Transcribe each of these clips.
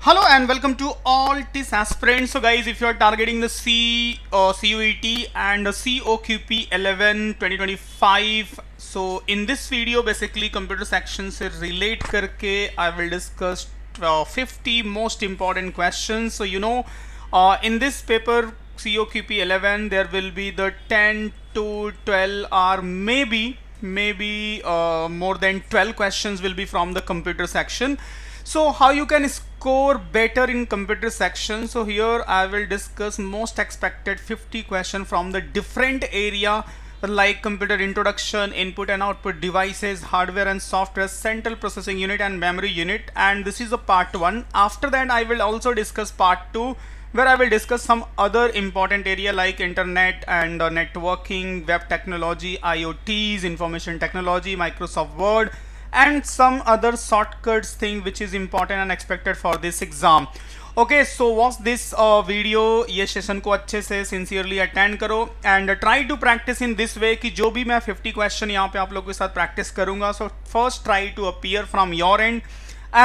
Hello and welcome to all TIS aspirants. So guys, if you are targeting the CUET and the COQP 11 2025, so in this video basically computer section से relate करके I will discuss 50 most important questions. So in this paper COQP 11 there will be the 10 to 12 or maybe more than 12 questions will be from the computer section. So how you can score better in computer section? So here I will discuss most expected 50 question from the different area like computer introduction, input and output devices, hardware and software, central processing unit and memory unit, and this is a part 1. After that I will also discuss part 2 where I will discuss some other important area like internet and networking, web technology, IoTs, information technology, Microsoft Word, and some other shortcuts thing which is important and expected for this exam. Okay, so watch this video. ये session को अच्छे से sincerely attend करो and try to practice in this way कि जो भी मैं 50 question यहाँ पे आप लोगों के साथ प्रैक्टिस करूंगा, so first try to appear from your end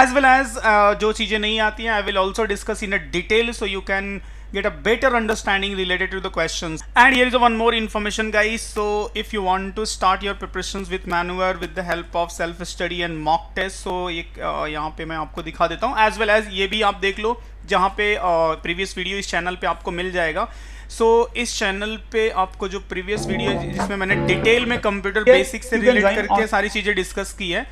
as well as जो चीज़ें नहीं आती हैं I will also discuss in a detail so you can get a better understanding related to the questions. And here is one more information guys. So if you want to start your preparations with Maneuver with the help of self study and mock test, so यहाँ पे मैं आपको दिखा देता हूँ as well as ये भी आप देख लो जहाँ पे प्रीवियस वीडियो इस चैनल पे आपको मिल जाएगा. सो इस चैनल पे आपको जो प्रीवियस वीडियो जिसमें मैंने डिटेल में कंप्यूटर बेसिक से रिलेट करके सारी चीज़ें डिस्कस की है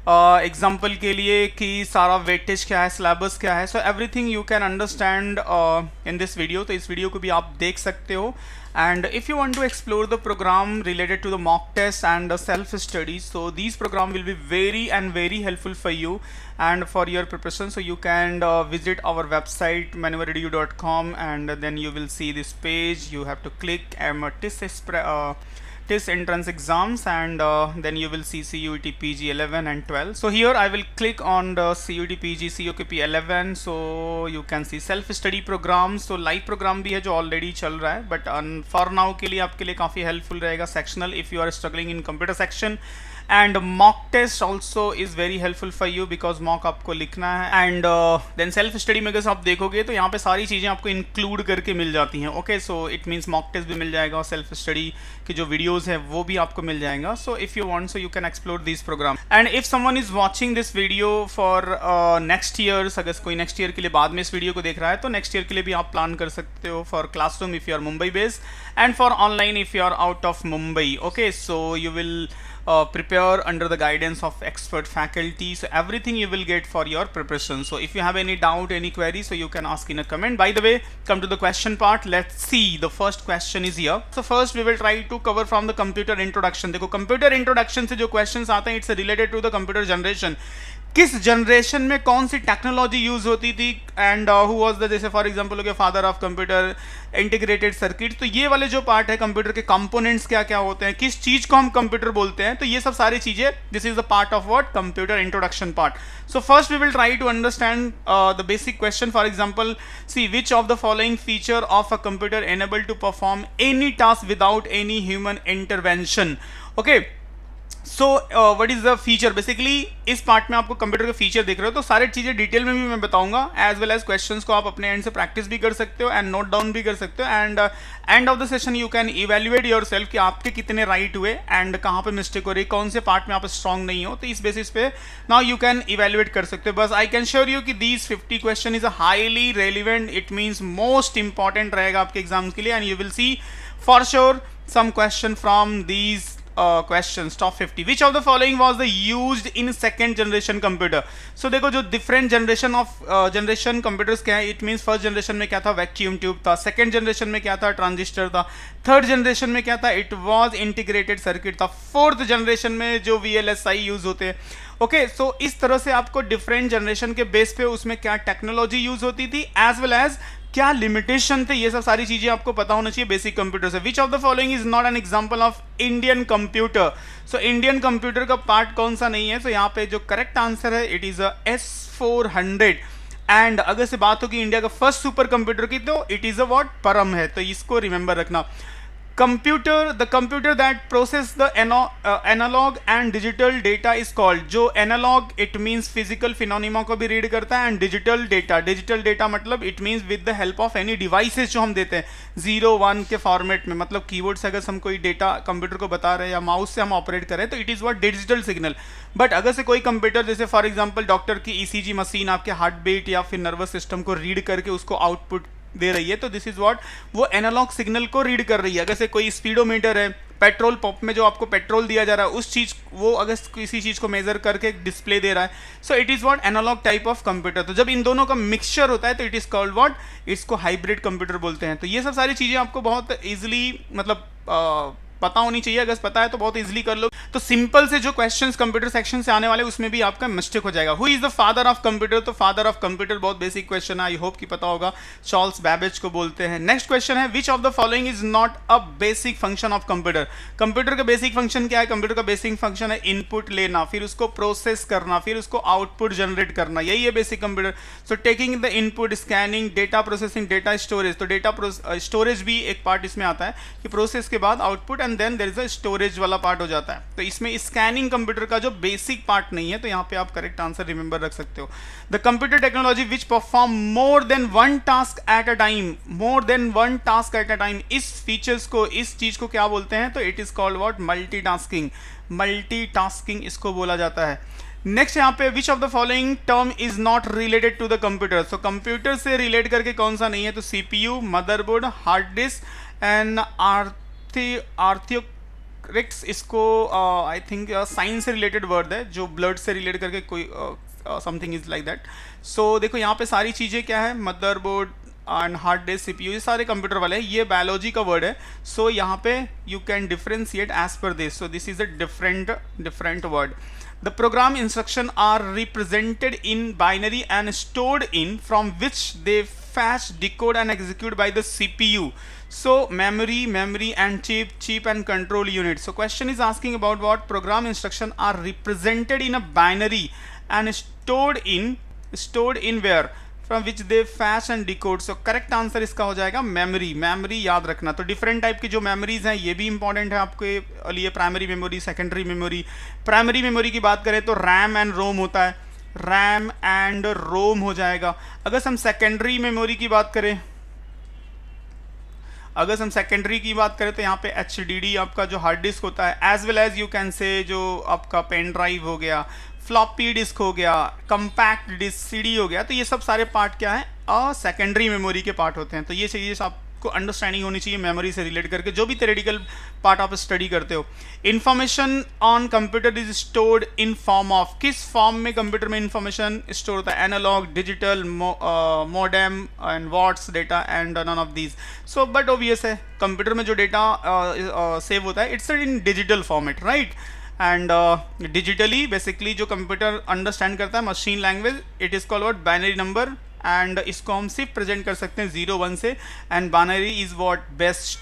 एग्जाम्पल के लिए कि सारा वेटेज क्या है, सिलेबस क्या है, so everything you can understand in this video. तो इस वीडियो को भी आप देख सकते हो. And if you want to explore the program related to the mock test and the self study, so these program will be very and very helpful for you and for your preparation. So you can visit our website maneuveredu.com and then you will see this page. You have to click TIS entrance exams and then you will see CUET PG 11 and 12. So here I will click on the CUET PG COQP 11. So you can see self study program. So live program भी है जो already चल रहा है, but for now के लिए आपके लिए काफ़ी helpful रहेगा sectional if you are struggling in computer section. And mock test also is very helpful for you because mock आपको लिखना है. And then self study में अगर आप देखोगे तो यहाँ पे सारी चीज़ें आपको include करके मिल जाती हैं. Okay, so it means mock test भी मिल जाएगा और self study की जो videos है वो भी आपको मिल जाएगा. So if you want, so you can explore these program. And if someone is watching this video for next years, अगर कोई next year के लिए बाद में इस वीडियो को देख रहा है तो next year के लिए भी आप प्लान कर सकते हो for classroom if you are Mumbai based and for online if you are out of Mumbai. Okay, so you will prepare under the guidance of expert faculty, so everything you will get for your preparation. So if you have any doubt, any query, so you can ask in a comment. By the way, come to the question part. Let's see, the first question is here. So first we will try to cover from the computer introduction. देखो computer introduction से जो questions आते हैं, it's related to the computer generation. किस generation में कौन सी technology use होती थी एंड हु वाज द, जैसे फॉर एग्जांपल हो गया father of computer, integrated circuit. तो ये वाले जो पार्ट है कंप्यूटर के कंपोनेंट्स क्या क्या होते हैं, किस चीज को हम कंप्यूटर बोलते हैं, तो ये सब सारी चीजें this is the part of what computer introduction part. So first we will try to understand the basic question. For example see which of the following feature of a computer enable to perform any task without any human intervention. Okay, so what is the feature. Basically इस part में आपको computer के feature देख रहे हो तो सारी चीज़ें डिटेल में भी मैं बताऊंगा एज वेल एज क्वेश्चंस को आप अपने एंड से प्रैक्टिस भी कर सकते हो एंड नोट डाउन भी कर सकते हो. And end of the session you can evaluate your self कि आपके कितने राइट हुए एंड कहाँ पे मिस्टेक हो रही, कौन से पार्ट में आप स्ट्रांग नहीं हो. तो इस बेसिस पे नाउ यू कैन इवेल्युएट कर सकते हो. बस आई कैन श्योर यू कि these 50 question is a highly relevant, it means most important रहेगा आपके एग्जाम्स के लिए. And you will see for sure some question from these questions. Top 50. Which of the following was the used in second generation computer? So देखो जो different generation of generation computers क्या है, it means first generation में क्या था, vacuum tube था, second generation में क्या था, transistor था, third generation में क्या था, it was integrated circuit था, fourth generation में जो VLSI यूज होते हैं. ओके, सो इस तरह से आपको डिफरेंट जनरेशन के बेस पे उसमें क्या टेक्नोलॉजी यूज होती थी एज वेल एज क्या लिमिटेशन थे, ये सब सारी चीजें आपको पता होना चाहिए बेसिक कंप्यूटर से. विच of the following is not an example of Indian computer. So Indian computer का पार्ट कौन सा नहीं है, तो यहाँ पे जो करेक्ट आंसर है इट इज S400. एंड अगर से बात होगी इंडिया का फर्स्ट सुपर कंप्यूटर की तो इट इज अ व्हाट परम है, तो इसको रिमेंबर रखना. the computer that process the analog and digital data is called. जो analog it means physical phenomena को भी रीड करता है, and digital data मतलब it means with the help of any devices जो हम देते हैं 0 1 के फॉर्मेट में, मतलब कीबोर्ड से अगर हम कोई डेटा कंप्यूटर को बता रहे हैं या माउस से हम ऑपरेट करें तो it is what digital signal. But अगर से कोई कंप्यूटर जैसे फॉर एग्जांपल डॉक्टर की ईसीजी मशीन आपके हार्ट बीट या फिर नर्वस सिस्टम को रीड करके उसको आउटपुट दे रही है, तो दिस इज व्हाट, वो एनालॉग सिग्नल को रीड कर रही है. अगर से कोई स्पीडोमीटर है, पेट्रोल पंप में जो आपको पेट्रोल दिया जा रहा है उस चीज वो अगर किसी चीज को मेजर करके डिस्प्ले दे रहा है, so it is what analog type of computer. तो जब इन दोनों का मिक्सचर होता है तो इट इज कॉल्ड व्हाट, इसको हाइब्रिड कंप्यूटर बोलते हैं. तो ये सब सारी चीजें आपको बहुत इजीली मतलब पता होनी चाहिए. अगर पता है तो बहुत इजीली कर लो. तो सिंपल से जो क्वेश्चंस कंप्यूटर सेक्शन से आने वाले उसमें भी आपका मिस्टेक हो जाएगा. Who is the father of computer? तो फादर ऑफ कंप्यूटर बहुत बेसिक क्वेश्चन है, आई होप कि पता होगा, चार्ल्स बैबेज को बोलते हैं. नेक्स्ट क्वेश्चन है, which of the following is not a basic function of computer? Computer का बेसिक फंक्शन क्या है? कंप्यूटर का बेसिक फंक्शन है इनपुट लेना, फिर उसको प्रोसेस करना, फिर उसको आउटपुट जनरेट करना, यही है basic computer. So taking the input, scanning, data processing, data storage. तो डेटा स्टोरेज भी एक पार्ट इसमें आता है कि प्रोसेस के बाद output and then there is a storage वाला पार्ट हो जाता है. तो इसमें स्कैनिंग कंप्यूटर का जो बेसिक पार्ट नहीं है, तो यहाँ पे आप करेक्ट आंसर रिमेंबर रख सकते हो. The computer technology which perform more than one task at a time, more than one task at a time, इस फीचर्स को, इस चीज को क्या बोलते हैं? तो it is called what, multitasking. Multitasking इसको बोला जाता है. नेक्स्ट यहाँ पे, which of the following term is not related to the computer? So computer से रिलेट करके कौन सा नहीं है? तो CPU, motherboard, hard disk and आर्थियोक्रिक्स. इसको आई थिंक साइंस से रिलेटेड वर्ड है, जो ब्लड से रिलेट करके कोई something is like that. So देखो यहाँ पे सारी चीज़ें क्या है, motherboard and hard disk, CPU, ये सारे कंप्यूटर वाले हैं. ये बायोलॉजी का वर्ड है. सो यहाँ पे you can differentiate as per this. So this is a different word. The program instruction are represented in binary and stored in, from which they fetch, decode and execute by the CPU. So memory and chip and control unit. So question is asking about what program instruction are represented in a binary and stored in where, from which they fetch and decode. So correct answer इसका हो जाएगा memory. Memory याद रखना. तो different type की जो memories हैं ये भी इंपॉर्टेंट है आपके लिए. Primary memory, secondary memory. Primary memory की बात करें तो रैम एंड रोम होता है, रैम एंड रोम हो जाएगा. अगर हम सेकेंडरी मेमोरी की बात करें, तो यहाँ पे HDD आपका जो हार्ड डिस्क होता है, as well as you can say जो आपका पेन ड्राइव हो गया, फ्लॉपी डिस्क हो गया, कंपैक्ट डिस्क सीडी हो गया. तो ये सब सारे पार्ट क्या है, सेकेंडरी मेमोरी के पार्ट होते हैं. तो ये चीज़ आपको अंडरस्टैंडिंग होनी चाहिए मेमोरी से रिलेट करके, जो भी थ्योरेटिकल पार्ट आप स्टडी करते हो. Information on computer is stored in form of, किस फॉर्म में कंप्यूटर में इंफॉर्मेशन स्टोर होता है? Analog, digital, modem and what's data and none of these. So but obvious है कंप्यूटर में जो डेटा सेव होता है it's in digital format, right. And digitally basically जो कंप्यूटर अंडरस्टैंड करता है machine language, it is called what, binary number. And इसको हम सिर्फ प्रेजेंट कर सकते हैं 0 1 से. And binary is what, base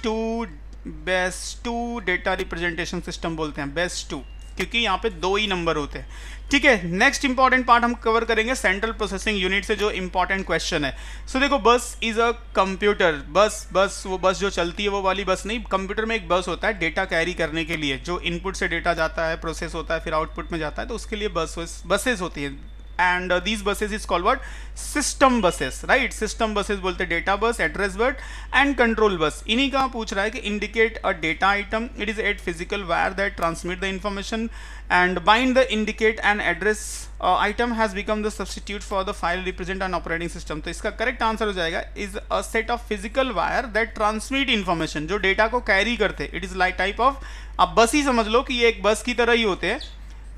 two data representation system बोलते हैं, बेस टू, क्योंकि यहाँ पे 2 ही नंबर होते हैं. ठीक है. नेक्स्ट इंपॉर्टेंट पार्ट हम कवर करेंगे सेंट्रल प्रोसेसिंग यूनिट से, जो इंपॉर्टेंट क्वेश्चन है. सो देखो, बस इज अ कंप्यूटर. बस वो बस जो चलती है वो वाली बस नहीं. कंप्यूटर में एक बस होता है डेटा कैरी करने के लिए, जो इनपुट से डेटा जाता है, प्रोसेस होता है, फिर आउटपुट में जाता है, तो उसके लिए बसेस होती है. and these buses is called what, system buses, right. system buses बोलते हैं data bus, address bus and control bus. इन्हीं का पूछ रहा है कि indicate a data item, it is a physical wire that transmit the information and bind the indicate and address item has become the substitute for the file represent an operating system. तो इसका correct answer हो जाएगा is a set of physical wire that transmit information, जो data को carry करते. it is like type of, आप बस ही समझ लो कि ये एक बस की तरह ही होते हैं,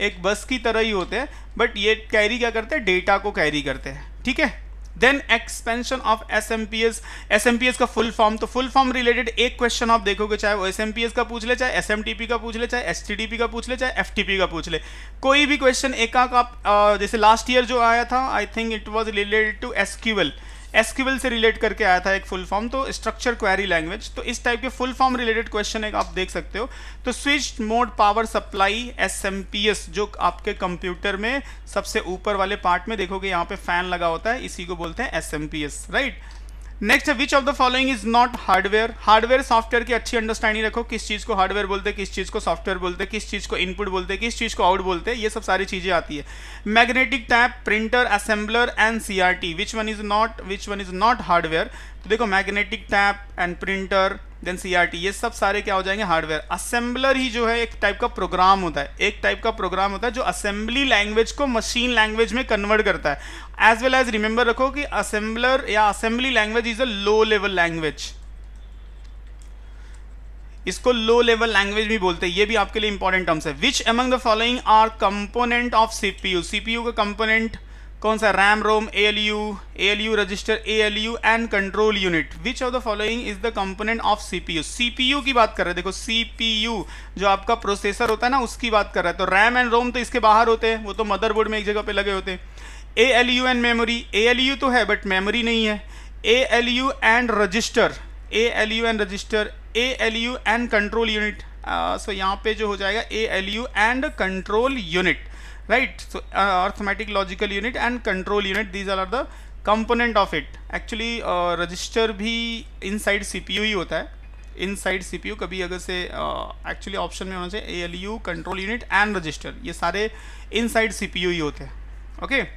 एक बस की तरह ही होते हैं, बट ये कैरी क्या करते हैं, डेटा को कैरी करते हैं. ठीक है. देन एक्सपेंशन ऑफ एसएमपीएस का फुल फॉर्म. तो फुल फॉर्म रिलेटेड एक क्वेश्चन आप देखोगे, चाहे वो एसएमपीएस का पूछ ले, चाहे एसएमटीपी का पूछ ले, चाहे एचटीटीपी का पूछ ले, चाहे एफटीपी का पूछ ले, कोई भी क्वेश्चन एक आप जैसे लास्ट ईयर जो आया था, I think it was related to SQL से रिलेट करके आया था एक फुल फॉर्म, तो स्ट्रक्चर क्वेरी लैंग्वेज. तो इस टाइप के फुल फॉर्म रिलेटेड क्वेश्चन एक आप देख सकते हो. तो switch mode power supply SMPS, जो आपके कंप्यूटर में सबसे ऊपर वाले पार्ट में देखोगे यहाँ पे फैन लगा होता है, इसी को बोलते हैं एसएमपीएस, राइट. नेक्स्ट है which of the following is not hardware. Hardware software की अच्छी अंडरस्टैंडिंग रखो, किस चीज को हार्डवेयर बोलते हैं, किस चीज को सॉफ्टवेयर बोलते हैं, किस चीज को इनपुट बोलते हैं, किस चीज को आउट बोलते हैं, ये सब सारी चीजें आती है। Magnetic tape, printer, assembler and CRT, which one is not hardware. तो देखो magnetic tape and printer then CRT, ये सब सारे क्या हो जाएंगे, हार्डवेयर। असेंबलर ही जो है एक टाइप का प्रोग्राम होता है, एक टाइप का प्रोग्राम होता है जो असेंबली लैंग्वेज को मशीन लैंग्वेज में कन्वर्ट करता है। एज वेल एज रिमेंबर रखो कि असेंबलर या assembly language is a low level language, इसको लो लेवल लैंग्वेज भी बोलते हैं, ये भी आपके लिए इंपॉर्टेंट टर्म्स है। Which among the following are component of CPU. CPU का कंपोनेंट कौन सा, RAM, ROM, ALU register, ALU and control unit. Which of the following is the component of CPU. CPU की बात कर रहे हैं, देखो सीपीयू जो आपका प्रोसेसर होता है ना उसकी बात कर रहा है। तो रैम एंड रोम तो इसके बाहर होते हैं, वो तो मदरबोर्ड में एक जगह पे लगे होते हैं। एएलयू एंड मेमोरी, एएलयू तो है बट मेमोरी नहीं है। ALU and register, ALU and register, ALU and control unit. So यहाँ पे जो हो जाएगा ALU and control unit, right? So arithmetic logical unit and control unit, these are the component of it. Actually register भी inside CPU ही होता है, inside CPU कभी अगर से actually ऑप्शन में होना चाहिए ALU, control unit and register, ये सारे inside CPU ही होते हैं, okay?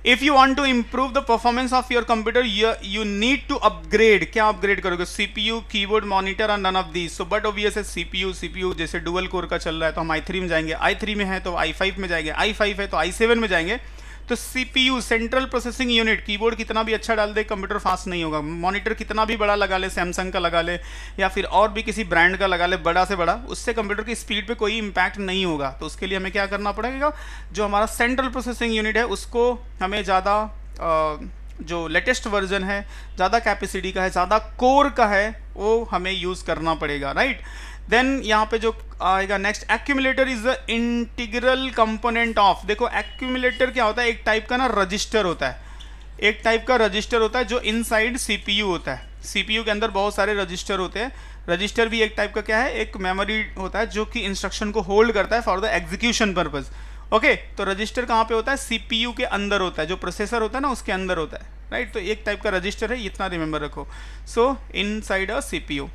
If you want to improve the performance of your computer, you need to upgrade. क्या upgrade करोगे, CPU, keyboard, monitor और none of these. So but obvious है CPU जैसे dual core का चल रहा है तो हम i3 में जाएंगे, i3 में है तो i5 में जाएंगे, i5 है तो i7 में जाएंगे। तो CPU central processing unit, keyboard कितना भी अच्छा डाल दे कंप्यूटर फास्ट नहीं होगा। मॉनिटर कितना भी बड़ा लगा ले, सैमसंग का लगा ले या फिर और भी किसी ब्रांड का लगा ले बड़ा से बड़ा, उससे कंप्यूटर की स्पीड पे कोई इम्पैक्ट नहीं होगा। तो उसके लिए हमें क्या करना पड़ेगा, जो हमारा सेंट्रल प्रोसेसिंग यूनिट है उसको हमें ज़्यादा जो लेटेस्ट वर्जन है, ज़्यादा कैपेसिटी का है, ज़्यादा कोर का है, वो हमें यूज़ करना पड़ेगा, राइट। देन यहाँ पे जो आएगा next, accumulator is the integral component of. देखो एक्यूमुलेटर क्या होता है, एक टाइप का ना रजिस्टर होता है, एक टाइप का रजिस्टर होता है जो इनसाइड सीपीयू होता है। सीपीयू के अंदर बहुत सारे रजिस्टर होते हैं। रजिस्टर भी एक टाइप का क्या है, एक मेमोरी होता है जो कि इंस्ट्रक्शन को होल्ड करता है for the execution purpose. Okay, तो रजिस्टर कहाँ पे होता है, सीपीयू के अंदर होता है, जो प्रोसेसर होता है ना उसके अंदर होता है, राइट। तो एक टाइप का रजिस्टर है, इतना रिमेंबर रखो। सो inside a CPU,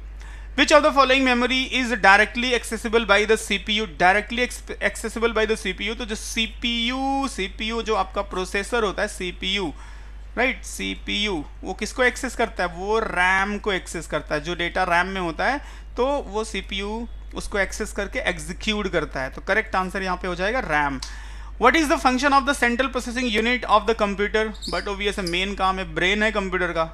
which of the following memory is directly accessible by the CPU, directly accessible by the CPU। तो जो CPU जो आपका प्रोसेसर होता है CPU, राइट, CPU वो किसको एक्सेस करता है, वो रैम को एक्सेस करता है। जो डेटा रैम में होता है तो वो CPU उसको एक्सेस करके एग्जीक्यूट करता है। तो करेक्ट आंसर यहाँ पे हो जाएगा RAM. What is the function of the central processing unit of the computer? But obvious है, मेन काम है, ब्रेन है कंप्यूटर का।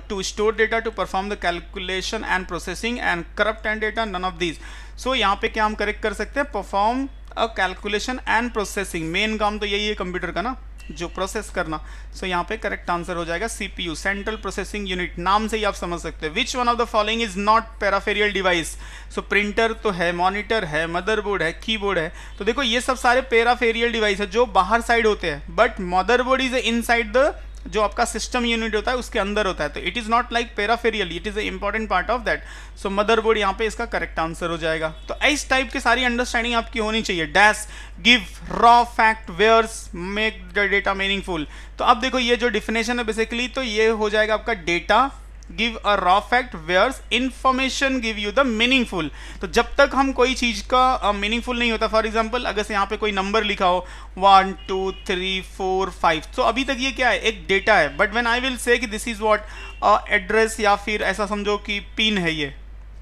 To store data, to perform the calculation and processing and corrupt and data, none of these। So यहाँ पे क्या हम correct कर सकते हैं, perform a calculation and processing। Main काम तो यही है कंप्यूटर का ना, जो प्रोसेस करना। सो यहाँ पे करेक्ट आंसर हो जाएगा CPU, सेंट्रल प्रोसेसिंग यूनिट, नाम से ही आप समझ सकते हैं। Which one of the following is not peripheral device. So printer तो है, मॉनिटर है, मदरबोर्ड है, कीबोर्ड है। तो देखो ये सब सारे पैराफेरियल डिवाइस है जो बाहर साइड होते हैं, but motherboard is inside the जो आपका सिस्टम यूनिट होता है उसके अंदर होता है। तो it is not like peripheral, it is a important part of that. So motherboard यहाँ पे इसका करेक्ट आंसर हो जाएगा। तो इस टाइप की सारी अंडरस्टैंडिंग आपकी होनी चाहिए। Dash, give, raw, fact, whereas, make the data meaningful. तो अब देखो ये जो डिफिनेशन है बेसिकली, तो ये हो जाएगा आपका data, give a raw fact, whereas information give you the meaningful. तो जब तक हम कोई चीज का मीनिंगफुल नहीं होता, फॉर एग्जांपल अगर से यहाँ पे कोई नंबर लिखा हो 1 2 3 4 5, तो अभी तक ये क्या है, एक डेटा है। But when I will say कि दिस इज व्हाट एड्रेस, या फिर ऐसा समझो कि पिन है ये,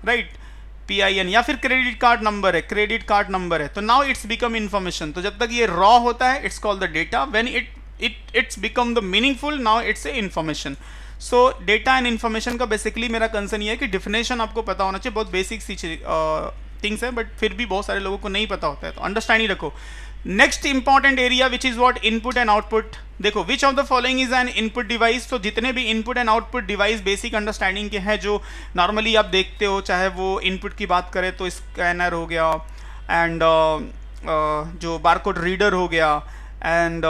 राइट, PIN, या फिर क्रेडिट कार्ड नंबर है, क्रेडिट कार्ड नंबर है, तो नाउ इट्स बिकम इन्फॉर्मेशन। तो जब तक ये रॉ होता है it's called the data, when it's become the meaningful now it's a information. So data and information का बेसिकली मेरा कंसर्न ये है कि डिफिनेशन आपको पता होना चाहिए। बहुत बेसिक सी थिंग्स है, बट फिर भी बहुत सारे लोगों को नहीं पता होता है, तो अंडरस्टैंड ही रखो। Next important area which is what, input and output. देखो which of the following is an input device. तो जितने भी input and output device basic understanding के हैं, जो नॉर्मली आप देखते हो, चाहे वो इनपुट की बात करें तो स्कैनर हो गया, एंड जो बारकोड रीडर हो गया, एंड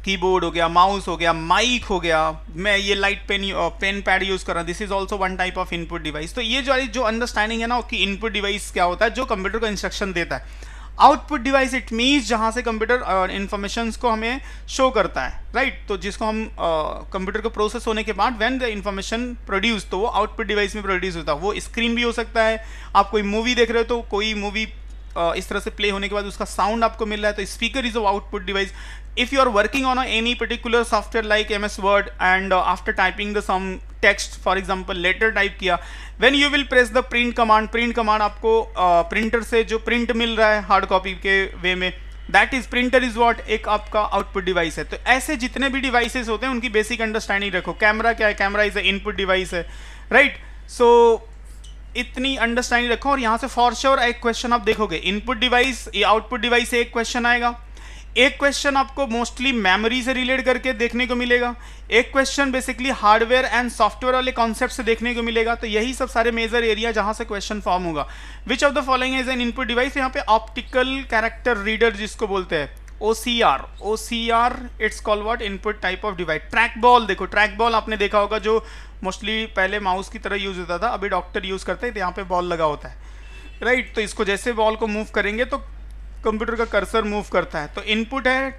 कीबोर्ड हो गया, माउस हो गया, माइक हो गया, मैं ये लाइट पेन पैड यूज़ कर रहा हूँ, this is also one type of input device. तो ये जो अंडरस्टैंडिंग है ना कि इनपुट डिवाइस क्या होता है, जो कंप्यूटर को इंस्ट्रक्शन देता है। आउटपुट डिवाइस इट मीन्स जहां से कंप्यूटर इंफॉर्मेशन को हमें शो करता है, राइट तो जिसको हम कंप्यूटर को प्रोसेस होने के बाद व्हेन द इंफॉर्मेशन प्रोड्यूस, तो वो आउटपुट डिवाइस में प्रोड्यूस होता है। वो स्क्रीन भी हो सकता है, आप कोई मूवी देख रहे हो तो कोई मूवी इस तरह से प्ले होने के बाद उसका साउंड आपको मिल रहा है, तो speaker is a output device. if you are working on any particular software like MS Word and after typing the some text, for example letter type किया, when you will press the print command आपको printer से जो print मिल रहा है hard copy के वे में, that is printer is what, एक आपका आउटपुट डिवाइस है। तो ऐसे जितने भी डिवाइसेस होते हैं उनकी बेसिक अंडरस्टैंडिंग रखो। कैमरा क्या है, camera is a input device है, राइट सो इतनी अंडरस्टैंडिंग रखो। और यहाँ से फॉर श्योर एक क्वेश्चन आप देखोगे, इनपुट डिवाइस या आउटपुट डिवाइस से एक क्वेश्चन आएगा, एक क्वेश्चन आपको मोस्टली मेमोरी से रिलेट करके देखने को मिलेगा, एक question basically hardware and software वाले कॉन्सेप्ट से देखने को मिलेगा। तो यही सब सारे मेजर एरिया जहां से क्वेश्चन फॉर्म होगा। Which of the following is an input device, यहाँ पे ऑप्टिकल कैरेक्टर रीडर जिसको बोलते हैं OCR it's called what, input type of device. Track ball देखो, ट्रैक बॉल आपने देखा होगा जो मोस्टली पहले माउस की तरह यूज होता था, अभी डॉक्टर यूज करते हैं, तो यहाँ पे बॉल लगा होता है, राइट तो इसको जैसे बॉल को मूव करेंगे तो कंप्यूटर का कर्सर मूव करता है। तो इनपुट है,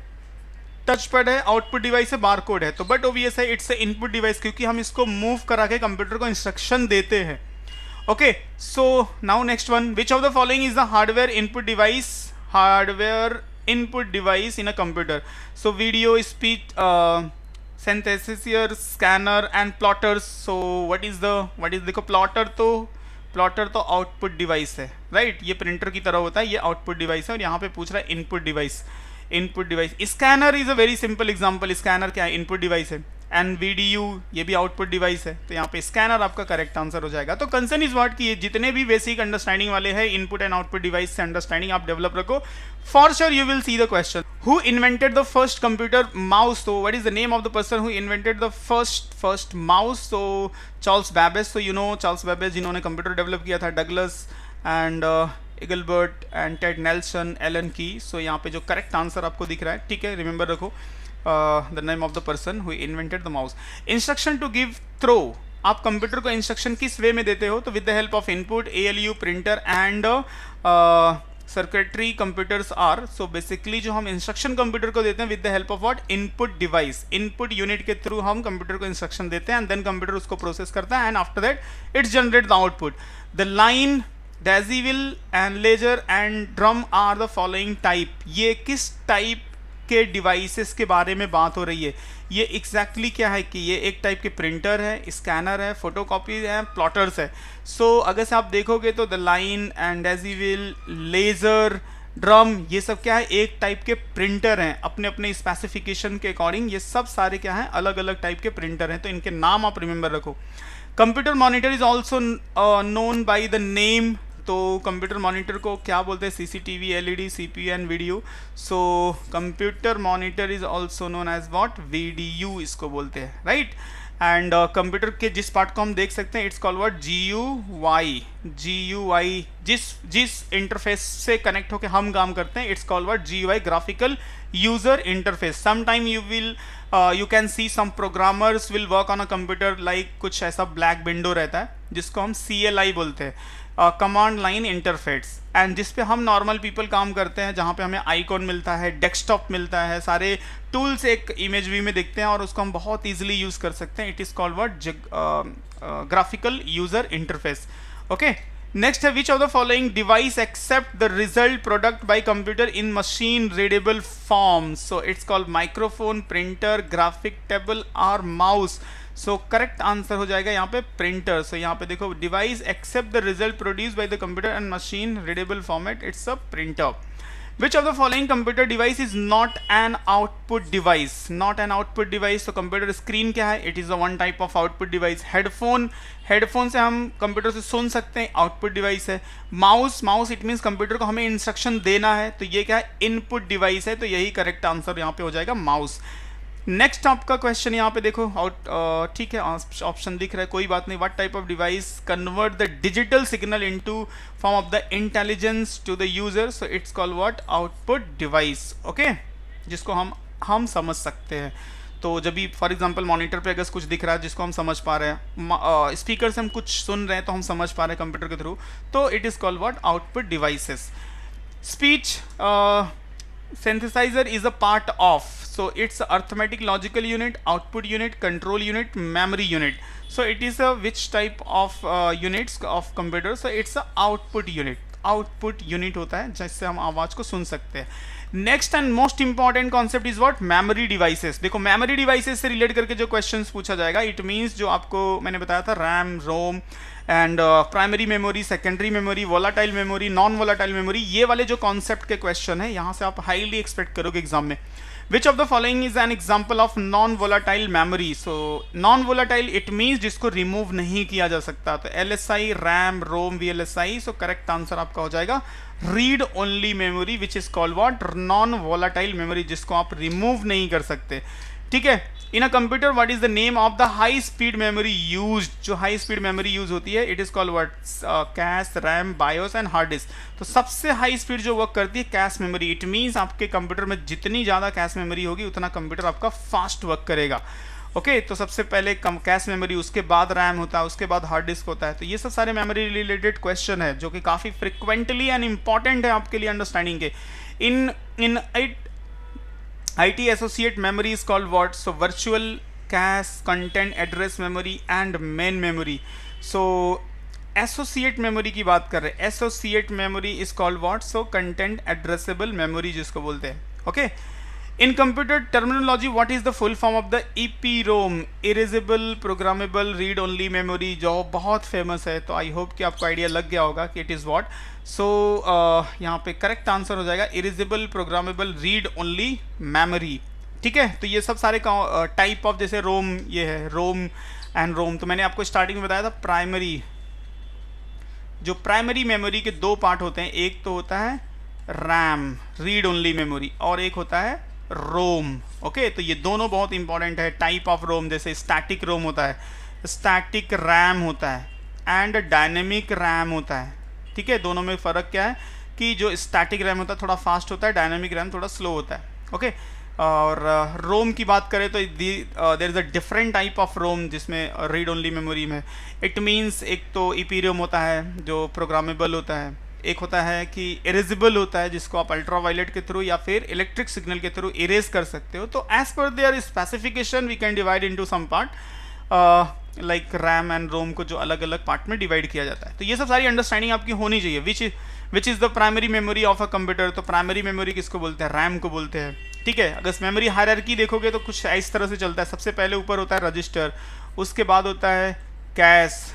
टच पैड है, आउटपुट डिवाइस है, बारकोड है। तो बट ओबीएस है इट्स ए इनपुट डिवाइस क्योंकि हम इसको मूव करा के कंप्यूटर को इंस्ट्रक्शन देते हैं। Okay so now next one, which of the following is the hardware input device, hardware input device in a computer. So video, speech synthesis, scanner and plotters. So what is देखो plotter तो output device है, right ये printer की तरह होता है, ये output device है। और यहाँ पे पूछ रहा है input device. Scanner is a very simple example, scanner क्या है, इनपुट डिवाइस है। एंड वीडियो ये भी आउटपुट डिवाइस है, तो यहाँ पे स्कैनर आपका करेक्ट आंसर हो जाएगा। तो कंसर्न इज व्हाट कि ये जितने भी बेसिक अंडरस्टैंडिंग वाले हैं इनपुट एंड आउटपुट डिवाइस से अंडरस्टैंडिंग आप डेवलप रखो। For sure you will see the question, who invented the first computer mouse. तो what is the name of the person who invented the first mouse. तो Charles Babbage. तो you know Charles Babbage जिन्होंने computer develop किया था, Douglas and Engelbart and Ted Nelson, Alan Kay. So यहाँ पे जो correct answer आपको दिख रहा है, ठीक है रिमेंबर रखो, the name of the person who invented the mouse. Instruction to give through, आप कंप्यूटर को इंस्ट्रक्शन किस वे में देते हो, तो with the help of input, ALU, printer and circuitry computers are. So basically जो हम इंस्ट्रक्शन कंप्यूटर को देते हैं with the help of what, input device, input unit के थ्रू हम कंप्यूटर को इंस्ट्रक्शन देते हैं एंड देन कंप्यूटर उसको प्रोसेस करता है and after that it's generate the output. The line, decibel and laser and drum are the following type. ये किस टाइप के डिवाइसेस के बारे में बात हो रही है, ये एग्जैक्टली क्या है कि ये एक टाइप के प्रिंटर है, स्कैनर है, फोटोकॉपी है, प्लॉटर्स है। सो अगर से आप देखोगे तो the line and decibel, laser, drum, ये सब क्या है, एक टाइप के प्रिंटर हैं अपने अपने स्पेसिफिकेशन के अकॉर्डिंग। ये सब सारे क्या हैं, अलग अलग टाइप के प्रिंटर हैं, तो इनके नाम आप रिमेंबर रखो। Computer monitor is also known by the name. तो कंप्यूटर मॉनिटर को क्या बोलते हैं, CCTV, LED, CPU and video. So computer monitor is also known as what, VDU इसको बोलते हैं, राइट। एंड कंप्यूटर के जिस पार्ट को हम देख सकते हैं इट्स कॉल्ड व्हाट, GUI, जिस इंटरफेस से कनेक्ट होकर हम काम करते हैं it's called what, GUI, graphical user interface. Sometime you can see some programmers will work on a computer like कुछ ऐसा ब्लैक विंडो रहता है जिसको हम CLI बोलते हैं, कमांड लाइन इंटरफेस, एंड जिस पे हम नॉर्मल पीपल काम करते हैं, जहाँ पे हमें आइकॉन मिलता है, डेस्कटॉप मिलता है, सारे टूल्स एक इमेज व्यू में दिखते हैं और उसको हम बहुत ईजिली यूज कर सकते हैं। It is called what, graphical user interface. Okay next है, which of the following device except the result product by computer in machine readable form. So it's called microphone, printer, graphic table और mouse. So correct answer हो जाएगा यहाँ पे printer. So यहाँ पे देखो, device except the result produce by the computer and machine readable format, it's a printer. Which of the following computer device is not an output device? Not an output device. तो computer screen क्या है? It is a one type of output device. Headphone से हम computer से सुन सकते हैं, output device है। Mouse it means computer को हमें इंस्ट्रक्शन देना है, तो ये क्या है, इनपुट डिवाइस है। तो यही करेक्ट आंसर यहाँ पे हो जाएगा, माउस। नेक्स्ट आपका क्वेश्चन यहाँ पे देखो, ठीक है ऑप्शन दिख रहा है, कोई बात नहीं। What type of device convert the digital signal into form of the intelligence to the user. So it's called what, output device. Okay जिसको हम समझ सकते हैं। तो जब भी फॉर एग्जांपल मॉनिटर पे अगर कुछ दिख रहा है जिसको हम समझ पा रहे हैं, स्पीकर से हम कुछ सुन रहे हैं तो हम समझ पा रहे हैं कंप्यूटर के थ्रू, तो it is called what, output devices. Speech synthesizer is a part of, so it's arithmetic logical unit, output unit, control unit, memory unit. So it is a which type of units of computer? So it's a output unit. Output unit होता है जिससे हम आवाज को सुन सकते हैं. Next and most important concept is what? Memory devices. देखो memory devices से रिलेट करके जो क्वेश्चंस पूछा जाएगा, इट मींस जो आपको मैंने बताया था RAM, ROM and primary memory, secondary memory, volatile memory, non volatile memory, ये वाले जो कॉन्सेप्ट के क्वेश्चन है यहाँ से आप हाईली एक्सपेक्ट करोगे एग्जाम में. Which of the following is an example of non-volatile memory? So non-volatile it means जिसको remove नहीं किया जा सकता. तो LSI, RAM, ROM, VLSI. So correct answer आपका हो जाएगा read only memory, which is called what? Non-volatile memory, जिसको आप remove नहीं कर सकते. ठीक है. In a computer, what is the name of the high-speed memory used? जो high-speed memory use होती है, it is called what? Cache, RAM, BIOS and hard disk. तो सबसे हाई स्पीड जो वर्क करती है कैश मेमोरी. इट मीन्स आपके computer में जितनी ज़्यादा कैश मेमोरी होगी उतना कंप्यूटर आपका फास्ट वर्क करेगा. ओके तो सबसे पहले कैश मेमोरी, उसके बाद रैम होता है, उसके बाद हार्ड डिस्क होता है. तो ये सब सारे मेमोरी रिलेटेड क्वेश्चन है जो कि काफ़ी फ्रिक्वेंटली एंड इंपॉर्टेंट है आपके लिए अंडरस्टैंडिंग के. इन IT associate memory is called what? So virtual cache, content address memory and main memory. So associate memory की बात कर रहे हैं. Associate memory is called what? So content addressable memory जिसको बोलते हैं. Okay. In computer terminology, what is the full form of the EPROM? Erasable Programmable Read Only Memory, जो बहुत फेमस है. तो आई होप कि आपको आइडिया लग गया होगा कि इट इज़ व्हाट. सो यहाँ पे करेक्ट आंसर हो जाएगा erasable programmable read only memory. ठीक है. तो ये सब सारे टाइप ऑफ, जैसे रोम, ये है रोम एंड रोम. तो मैंने आपको स्टार्टिंग में बताया था प्राइमरी, जो प्राइमरी मेमोरी के दो पार्ट होते हैं. एक तो होता है रैम, रीड ओनली मेमोरी, और एक होता है रोम. ओके तो ये दोनों बहुत इंपॉर्टेंट है. टाइप ऑफ रोम, जैसे स्टैटिक रोम होता है, स्टैटिक रैम होता है एंड डायनेमिक रैम होता है. ठीक है. दोनों में फ़र्क क्या है कि जो स्टैटिक रैम होता है थोड़ा फास्ट होता है, डायनेमिक रैम थोड़ा स्लो होता है. ओके और रोम की बात करें तो there is a different type of ROM जिसमें रीड ओनली मेमोरी में. इट मीन्स एक तो ईपीरोम होता है जो प्रोग्रामेबल होता है, एक होता है कि इरेजेबल होता है जिसको आप अल्ट्रावायलेट के थ्रू या फिर इलेक्ट्रिक सिग्नल के थ्रू इरेज कर सकते हो. तो as per their specification we can divide into some part like RAM and ROM को जो अलग अलग पार्ट में डिवाइड किया जाता है. तो ये सब सारी अंडरस्टैंडिंग आपकी होनी चाहिए. Which is the primary memory of a computer? तो प्राइमरी मेमोरी किसको बोलते हैं? रैम को बोलते हैं. ठीक है. अगर मेमोरी हायरार्की देखोगे तो कुछ इस तरह से चलता है. सबसे पहले ऊपर होता है रजिस्टर, उसके बाद होता है कैश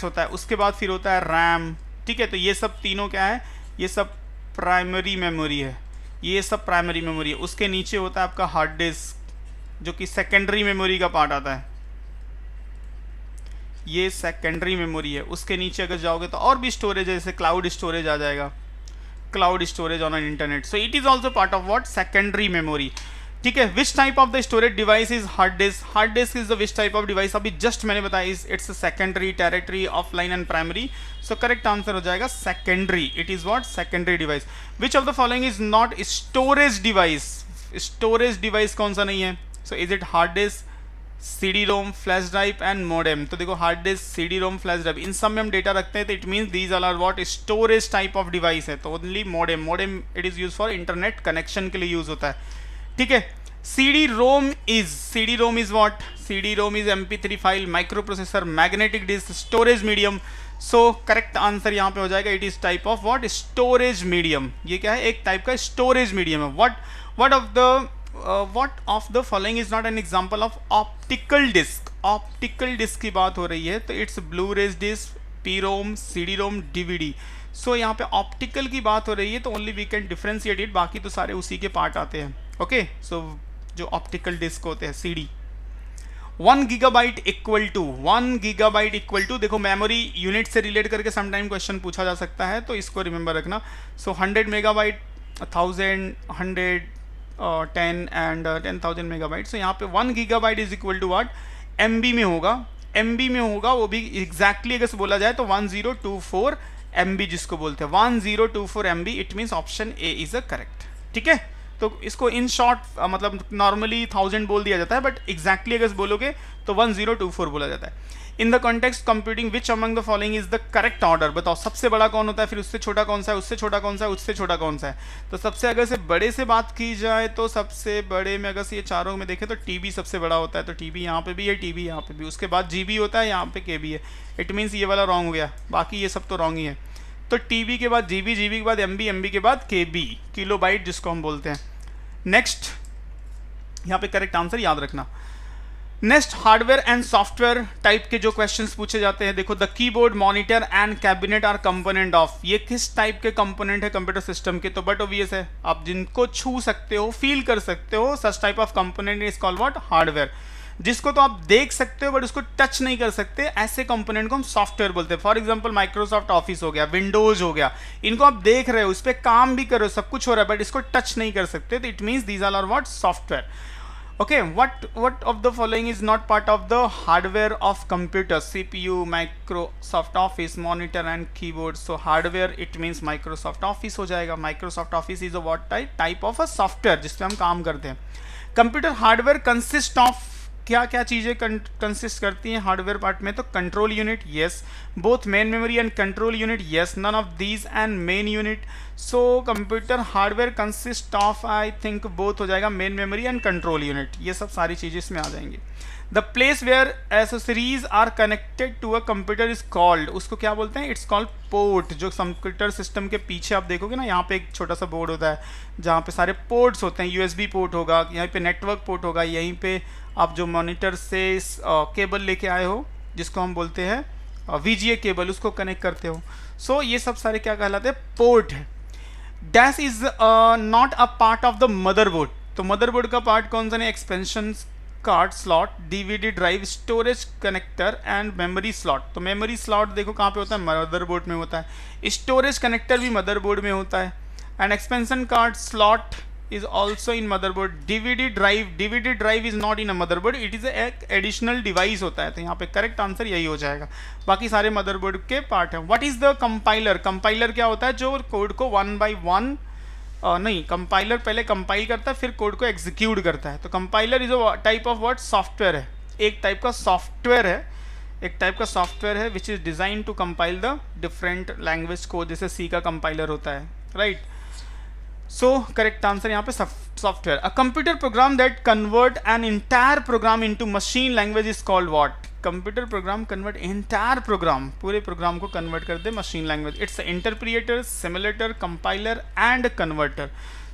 होता है, उसके बाद फिर होता है रैम. ठीक है. तो ये सब तीनों क्या है? ये सब प्राइमरी मेमोरी है. ये सब प्राइमरी मेमोरी है. उसके नीचे होता है आपका हार्ड डिस्क जो कि सेकेंडरी मेमोरी का पार्ट आता है. ये सेकेंडरी मेमोरी है. उसके नीचे अगर जाओगे तो और भी स्टोरेज है, जैसे क्लाउड स्टोरेज आ जाएगा, cloud storage on internet. So it is also part of what? Secondary memory. ठीक है. Which type of the storage device is hard disk? Hard disk is the which type of device? अभी just मैंने बताया it's secondary, territory, offline and primary. So correct answer हो जाएगा secondary. It is what? Secondary device. Which of the following is not storage device? Storage device कौन सा नहीं है? So is it hard disk, CD ROM, flash drive and modem? तो देखो hard disk, CD ROM, flash drive, इन सब में हम डेटा रखते हैं. तो it means these are what? Storage type of device है. तो only modem it is use for internet connection के लिए यूज होता है. ठीक है. CD ROM is what? CD ROM is MP3 file, micro processor, magnetic disk, storage medium. So correct answer यहाँ पे हो जाएगा it is type of what? Storage medium. ये क्या है? एक टाइप का स्टोरेज मीडियम है. what of the following is not an example of optical disk? Optical disk की बात हो रही है तो it's blu-rays disk, P-ROM, CD-ROM, DVD. So यहाँ पे ऑप्टिकल की बात हो रही है तो only we can differentiate it, बाकी तो सारे उसी के पार्ट आते हैं. ओके सो जो ऑप्टिकल डिस्क होते हैं CD. 1 गीगाबाइट इक्वल टू देखो मेमोरी यूनिट से रिलेट करके समटाइम क्वेश्चन पूछा जा सकता है तो इसको रिमेंबर रखना. So 100 megabyte, 1000, 100, 10 and 10,000 megabyte. So यहाँ पे 1 gigabyte is equal to what? MB में होगा. वो भी एग्जैक्टली अगर से बोला जाए तो 1024 MB जिसको बोलते हैं 1024 MB. It means option A is a correct. ठीक है. तो इसको इन शॉर्ट मतलब नॉर्मली 1000 बोल दिया जाता है, बट एग्जैक्टली अगर बोलोगे तो 1024 बोला जाता है। In the context computing which among the following is the correct order, बताओ सबसे बड़ा कौन होता है, फिर उससे छोटा कौन सा है, उससे छोटा कौन सा है, उससे छोटा कौन सा है। तो सबसे अगर से बड़े से बात की जाए तो सबसे बड़े में अगर से ये चारों में देखें तो टीबी सबसे बड़ा होता है, तो टीबी यहाँ पे भी है, टीबी यहाँ पे भी, उसके बाद जीबी होता है, यहाँ पे केबी है। इट मीन्स ये वाला रॉन्ग हो गया, बाकी ये सब तो रॉन्ग ही है। तो टीबी के बाद जीबी, जीबी के बाद एमबी, एमबी के बाद केबी, किलोबाइट जिसको हम बोलते हैं। नेक्स्ट यहाँ पे करेक्ट आंसर याद रखना। Next hardware and software type के जो क्वेश्चंस पूछे जाते हैं, देखो the keyboard, monitor and cabinet are component of, ये किस टाइप के कंपोनेंट है कंप्यूटर सिस्टम के, तो बट ऑब्वियस है, आप जिनको छू सकते हो, फील कर सकते हो, such type of component is called what, hardware. जिसको तो आप देख सकते हो बट उसको टच नहीं कर सकते, ऐसे कंपोनेंट को हम सॉफ्टवेयर बोलते हैं। फॉर एग्जांपल माइक्रोसॉफ्ट ऑफिस हो गया, विंडोज हो गया, इनको आप देख रहे हो, इस पर काम भी कर रहे हो, सब कुछ हो रहा है, बट इसको टच नहीं कर सकते, तो it means these are what, software. Okay, what of the following is not part of the hardware of computer? CPU, Microsoft Office, monitor and keyboard. So hardware it means Microsoft Office हो जाएगा। Microsoft Office is a what type of a software जिसपे हम काम करते हैं। Computer hardware consist of, क्या क्या चीज़ें कंसिस्ट करती हैं हार्डवेयर पार्ट में, तो control unit, yes, both main memory and control unit, yes, none of these and main unit. So computer hardware consist of, I think both हो जाएगा, main memory and control unit, ये सब सारी चीज़ें इसमें आ जाएंगी। The place where accessories are connected to a computer is called, उसको क्या बोलते हैं, इट्स कॉल्ड पोर्ट। जो कंप्यूटर सिस्टम के पीछे आप देखोगे ना, यहाँ पे एक छोटा सा बोर्ड होता है जहाँ पे सारे पोर्ट्स होते हैं, यूएसबी पोर्ट होगा, यहाँ पे नेटवर्क पोर्ट होगा, यहीं पे आप जो मॉनिटर से केबल लेके आए हो जिसको हम बोलते हैं वीजीए केबल, उसको कनेक्ट करते हो। सो ये सब सारे क्या कहलाते हैं, पोर्ट है। Dash is not a part of the motherboard, तो मदरबोर्ड का पार्ट कौन सा नहीं, expansion card slot, DVD drive, storage connector and memory slot. तो मेमोरी स्लॉट देखो कहाँ पे होता है, मदरबोर्ड में होता है। स्टोरेज कनेक्टर भी मदरबोर्ड में होता है। And expansion card slot is also in motherboard. DVD drive is not in a motherboard, it is एक additional device होता है, तो यहाँ पे करेक्ट आंसर यही हो जाएगा, बाकी सारे मदरबोर्ड के पार्ट हैं। What is the compiler, compiler क्या होता है, जो कोड को वन बाई वन नहीं, कंपाइलर पहले कंपाइल करता है फिर कोड को एग्जीक्यूट करता है। तो compiler is a type of what, software है, एक टाइप का सॉफ्टवेयर है, एक टाइप का सॉफ्टवेयर है which is design to compile the different language code, जैसे सी का कंपाइलर होता है, राइट। सो करेक्ट आंसर यहाँ पे software. A computer program that convert an entire program into machine language is called what, computer program convert entire program, पूरे program को convert कर दे machine language, it's interpreter, simulator, compiler and converter.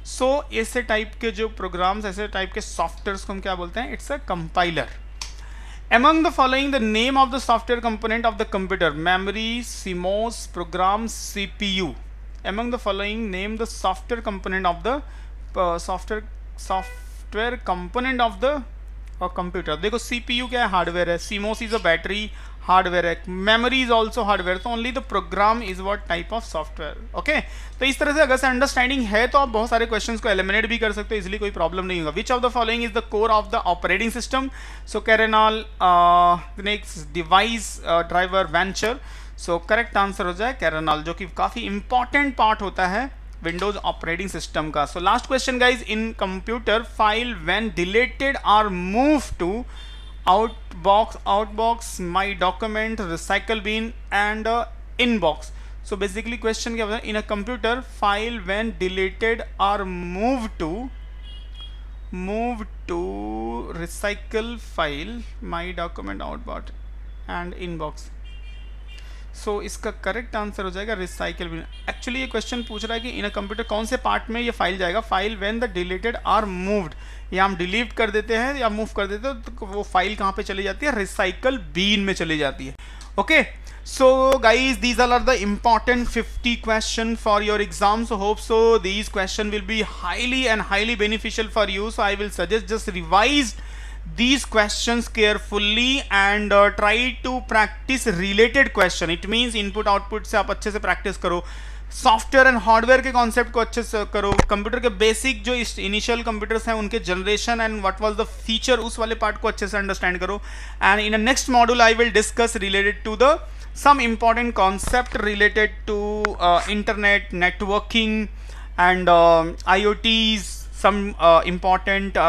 So ऐसे type के जो programmes, ऐसे type के software को हम क्या बोलते हैं, it's a compiler. Among the following, the name of the software component of the computer, memory, CMOS, program, CPU. Among the following, name the software component of the software component of the computer. देखो CPU क्या है, hardware है, CMOS is a battery, hardware है, memory is also hardware, तो only the program is what type of software. Okay, तो इस तरह से अगर से अंडरस्टैंडिंग है तो आप बहुत सारे क्वेश्चंस को एलिमिनेट भी कर सकते हो, इजिली कोई प्रॉब्लम नहीं होगा। Which of the following is the core of the operating system, so kernel next device driver venture, so correct answer हो जाए कैरेनल, जो कि काफ़ी इंपॉर्टेंट पार्ट होता है विंडोज ऑपरेटिंग सिस्टम का। So last question guys, in computer file when deleted are move to outbox, my document, recycle bin and inbox. So basically question क्या होता है, in a computer file when deleted are moved to recycle file, my document, outbox and inbox. सो इसका correct answer हो जाएगा recycle bin. Actually ये question पूछ रहा है कि इन अ कंप्यूटर कौन से पार्ट में ये फाइल जाएगा, file when the deleted are moved, या हम डिलीट कर देते हैं या मूव कर देते हैं तो वो फाइल कहाँ पे चली जाती है, रिसाइकल बीन में चली जाती है। Okay, so guys these are the important 50 question for your exam, so hope so these question will be highly beneficial for you. So I will suggest just revise these questions carefully and try to practice related question. It means input output से आप अच्छे से practice करो, software and hardware के concept को अच्छे से करो, कंप्यूटर के बेसिक जो इनिशियल कंप्यूटर्स हैं उनके generation and what was the feature, उस वाले पार्ट को अच्छे से अंडरस्टैंड करो। And in a next module I will discuss related to the some important concept related to internet, networking and IoTs, some important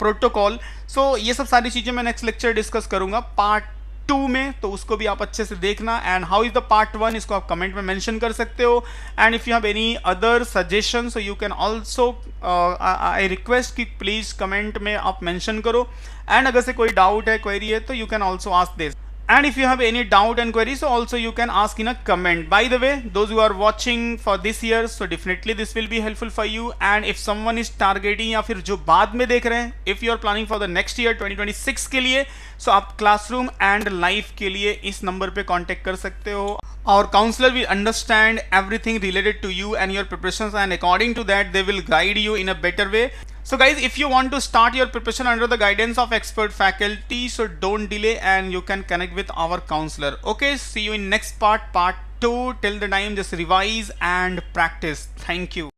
protocol. So ये सब सारी चीज़ें मैं नेक्स्ट लेक्चर डिस्कस करूँगा पार्ट 2 में, तो उसको भी आप अच्छे से देखना. And how is the part 1 इसको आप कमेंट में मेंशन कर सकते हो. And if you have any other suggestion so you can also, I request कि प्लीज कमेंट में आप मेंशन करो. एंड अगर से कोई डाउट है, क्वेरी है, तो you can also ask this. And if you have any doubt and queries, so also you can ask in a comment. By the way, those who are watching for this year, so definitely this will be helpful for you. And if someone is targeting या फिर जो बाद में देख रहे हैं, if you are planning for the next year 2026 के लिए, so आप classroom and live के लिए इस नंबर पे कांटेक्ट कर सकते हो. Our counselor will understand everything related to you and your preparations, and according to that they will guide you in a better way. So guys, if you want to start your preparation under the guidance of expert faculty, so don't delay and you can connect with our counselor. Okay, see you in next part 2. Till the time, just revise and practice. Thank you.